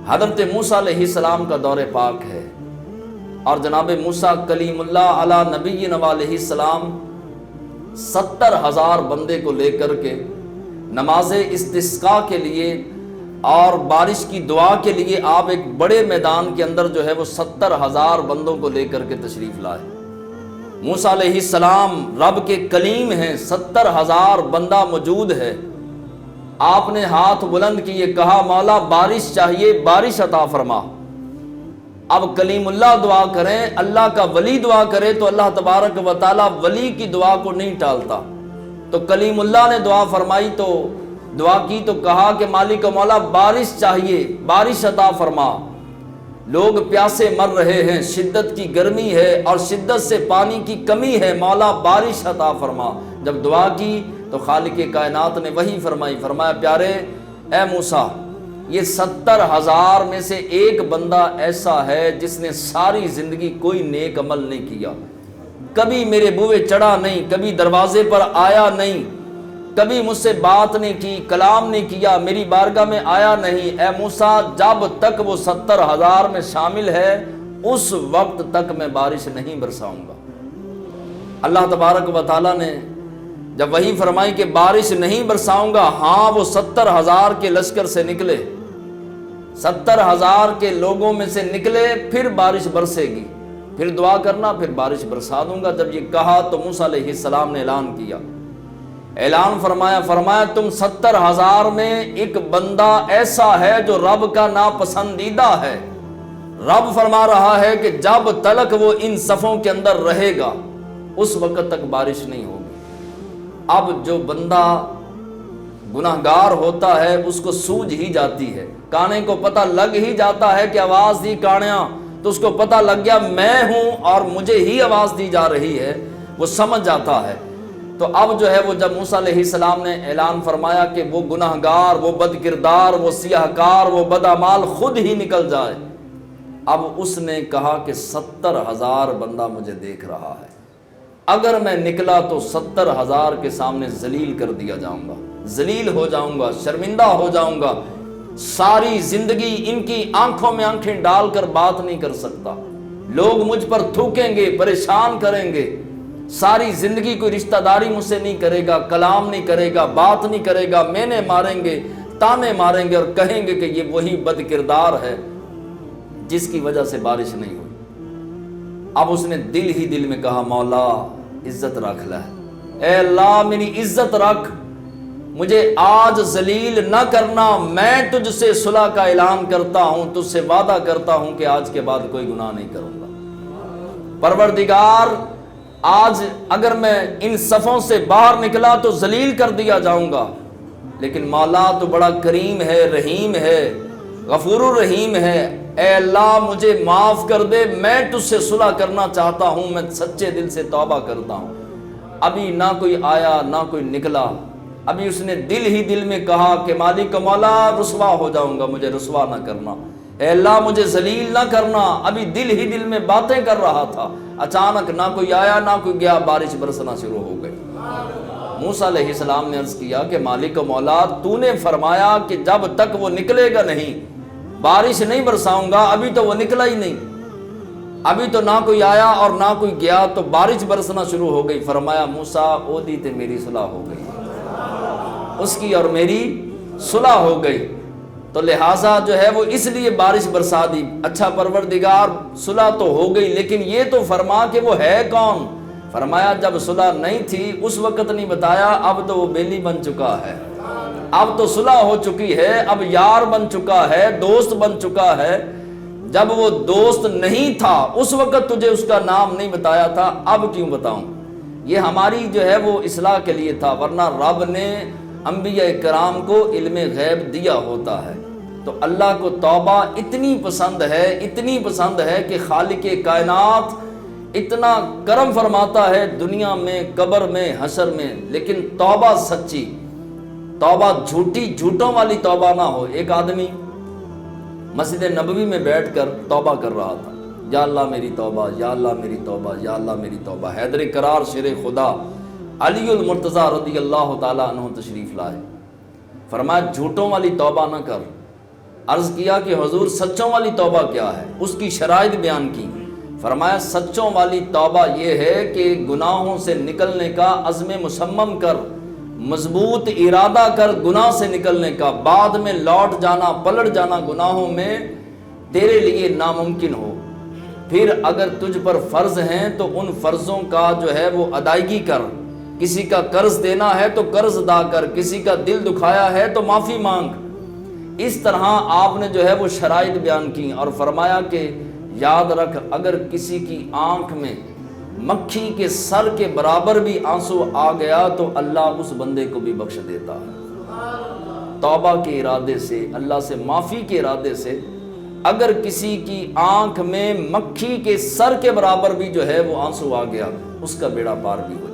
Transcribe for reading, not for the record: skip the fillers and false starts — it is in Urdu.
حضرت موسیٰ علیہ السلام کا دور پاک ہے اور جناب موسیٰ کلیم اللہ علی نبینا علیہ السلام 70,000 بندے کو لے کر کے نماز استسقاء کے لیے اور بارش کی دعا کے لیے آپ ایک بڑے میدان کے اندر جو ہے وہ 70,000 بندوں کو لے کر کے تشریف لائے۔ موسیٰ علیہ السلام رب کے کلیم ہیں، 70,000 بندہ موجود ہے۔ آپ نے ہاتھ بلند کیے، کہا مولا بارش چاہیے، بارش عطا فرما۔ اب کلیم اللہ دعا کریں، اللہ کا ولی دعا کرے تو اللہ تبارک و تعالی ولی کی دعا کو نہیں ٹالتا۔ تو کلیم اللہ نے دعا فرمائی تو دعا کی تو کہا کہ مالک و مولا بارش چاہیے، بارش عطا فرما۔ لوگ پیاسے مر رہے ہیں، شدت کی گرمی ہے اور شدت سے پانی کی کمی ہے، مولا بارش عطا فرما۔ جب دعا کی تو خالق کائنات نے وہی فرمائی، فرمایا پیارے اے موسیٰ، یہ 70,000 میں سے ایک بندہ ایسا ہے جس نے ساری زندگی کوئی نیک عمل نہیں کیا، کبھی میرے بوئے چڑھا نہیں، کبھی دروازے پر آیا نہیں، کبھی مجھ سے بات نہیں کی، کلام نہیں کیا، میری بارگاہ میں آیا نہیں۔ اے موسیٰ جب تک وہ 70,000 میں شامل ہے اس وقت تک میں بارش نہیں برساؤں گا۔ اللہ تبارک و تعالیٰ نے جب وہی فرمائی کہ بارش نہیں برساؤں گا، ہاں وہ 70,000 کے لشکر سے نکلے، 70,000 کے لوگوں میں سے نکلے، پھر بارش برسے گی، پھر دعا کرنا، پھر بارش برسا دوں گا۔ جب یہ کہا تو موسیٰ علیہ السلام نے اعلان کیا، اعلان فرمایا تم 70,000 میں ایک بندہ ایسا ہے جو رب کا ناپسندیدہ ہے۔ رب فرما رہا ہے کہ جب تلک وہ ان صفوں کے اندر رہے گا اس وقت تک بارش نہیں ہوگی۔ اب جو بندہ گناہگار ہوتا ہے اس کو سوجھ ہی جاتی ہے، کانے کو پتہ لگ ہی جاتا ہے کہ آواز دی کانیاں، تو اس کو پتہ لگ گیا میں ہوں اور مجھے ہی آواز دی جا رہی ہے، وہ سمجھ جاتا ہے۔ تو اب جو ہے وہ جب موسیٰ علیہ السلام نے اعلان فرمایا کہ وہ گناہگار، وہ بد کردار، وہ سیاہ کار، وہ بدعمال خود ہی نکل جائے، اب اس نے کہا کہ 70,000 بندہ مجھے دیکھ رہا ہے، اگر میں نکلا تو 70,000 کے سامنے ذلیل کر دیا جاؤں گا، ذلیل ہو جاؤں گا، شرمندہ ہو جاؤں گا، ساری زندگی ان کی آنکھوں میں آنکھیں ڈال کر بات نہیں کر سکتا، لوگ مجھ پر تھوکیں گے، پریشان کریں گے، ساری زندگی کوئی رشتہ داری مجھ سے نہیں کرے گا، کلام نہیں کرے گا، بات نہیں کرے گا، مینے ماریں گے، تانے ماریں گے اور کہیں گے کہ یہ وہی بد کردار ہے جس کی وجہ سے بارش نہیں ہوئی۔ اب اس نے دل ہی دل میں کہا مولا عزت رکھ لے، اے اللہ میری عزت رکھ، مجھے آج ذلیل نہ کرنا، میں تجھ سے صلح کا اعلان کرتا ہوں، تجھ سے وعدہ کرتا ہوں کہ آج کے بعد کوئی گناہ نہیں کروں گا۔ پروردگار آج اگر میں ان صفوں سے باہر نکلا تو ذلیل کر دیا جاؤں گا، لیکن مولا تو بڑا کریم ہے، رحیم ہے، غفور الرحیم ہے، اے اللہ مجھے معاف کر دے، میں تجھ سے صلح کرنا چاہتا ہوں، میں سچے دل سے توبہ کرتا ہوں۔ ابھی نہ کوئی آیا نہ کوئی نکلا، ابھی اس نے دل ہی دل میں کہا کہ مالک مولا رسوا ہو جاؤں گا، مجھے رسوا نہ کرنا، اے اللہ مجھے ذلیل نہ کرنا، ابھی دل ہی دل میں باتیں کر رہا تھا، اچانک نہ کوئی آیا نہ کوئی گیا، بارش برسنا شروع ہو گئی۔ موسیٰ علیہ السلام نے عرض کیا کہ مالک مولا تو نے فرمایا کہ جب تک وہ نکلے گا نہیں بارش نہیں برساؤں گا، ابھی تو وہ نکلا ہی نہیں، ابھی تو نہ کوئی آیا اور نہ کوئی گیا تو بارش برسنا شروع ہو گئی۔ فرمایا موسیٰ او دی تے میری صلح ہو گئی، اس کی اور میری صلح ہو گئی، تو لہٰذا جو ہے وہ اس لیے بارش برسا دی۔ اچھا پروردگار صلح تو ہو گئی لیکن یہ تو فرما کہ وہ ہے کون؟ فرمایا جب صلح نہیں تھی اس وقت نہیں بتایا، اب تو وہ بیلی بن چکا ہے، اب تو صلح ہو چکی ہے، اب یار بن چکا ہے، دوست بن چکا ہے۔ جب وہ دوست نہیں تھا اس وقت تجھے اس کا نام نہیں بتایا تھا، اب کیوں بتاؤں؟ یہ ہماری جو ہے وہ اصلاح کے لیے تھا، ورنہ رب نے انبیاء کرام کو علم غیب دیا ہوتا ہے۔ تو اللہ کو توبہ اتنی پسند ہے، اتنی پسند ہے کہ خالق کائنات اتنا کرم فرماتا ہے دنیا میں، قبر میں، حشر میں، لیکن توبہ سچی، توبہ جھوٹی، جھوٹوں والی توبہ نہ ہو۔ ایک آدمی مسجد نبوی میں بیٹھ کر توبہ کر رہا تھا، یا اللہ میری توبہ، یا اللہ میری توبہ، یا اللہ میری توبہ۔ حیدر کرار شیر خدا علی المرتضیٰ رضی اللہ تعالیٰ عنہ تشریف لائے، فرمایا جھوٹوں والی توبہ نہ کر، عرض کیا کہ حضور سچوں والی توبہ کیا ہے؟ اس کی شرائط بیان کی۔ فرمایا سچوں والی توبہ یہ ہے کہ گناہوں سے نکلنے کا عزم مصمم کر، مضبوط ارادہ کر گناہ سے نکلنے کا، بعد میں لوٹ جانا، پلٹ جانا گناہوں میں تیرے لیے ناممکن ہو۔ پھر اگر تجھ پر فرض ہیں تو ان فرضوں کا جو ہے وہ ادائیگی کر، کسی کا قرض دینا ہے تو قرض ادا کر، کسی کا دل دکھایا ہے تو معافی مانگ۔ اس طرح آپ نے جو ہے وہ شرائط بیان کی اور فرمایا کہ یاد رکھ اگر کسی کی آنکھ میں مکھی کے سر کے برابر بھی آنسو آ گیا تو اللہ اس بندے کو بھی بخش دیتا ہے۔ توبہ کے ارادے سے، اللہ سے معافی کے ارادے سے اگر کسی کی آنکھ میں مکھی کے سر کے برابر بھی جو ہے وہ آنسو آ گیا، اس کا بیڑا پار بھی ہو جائے۔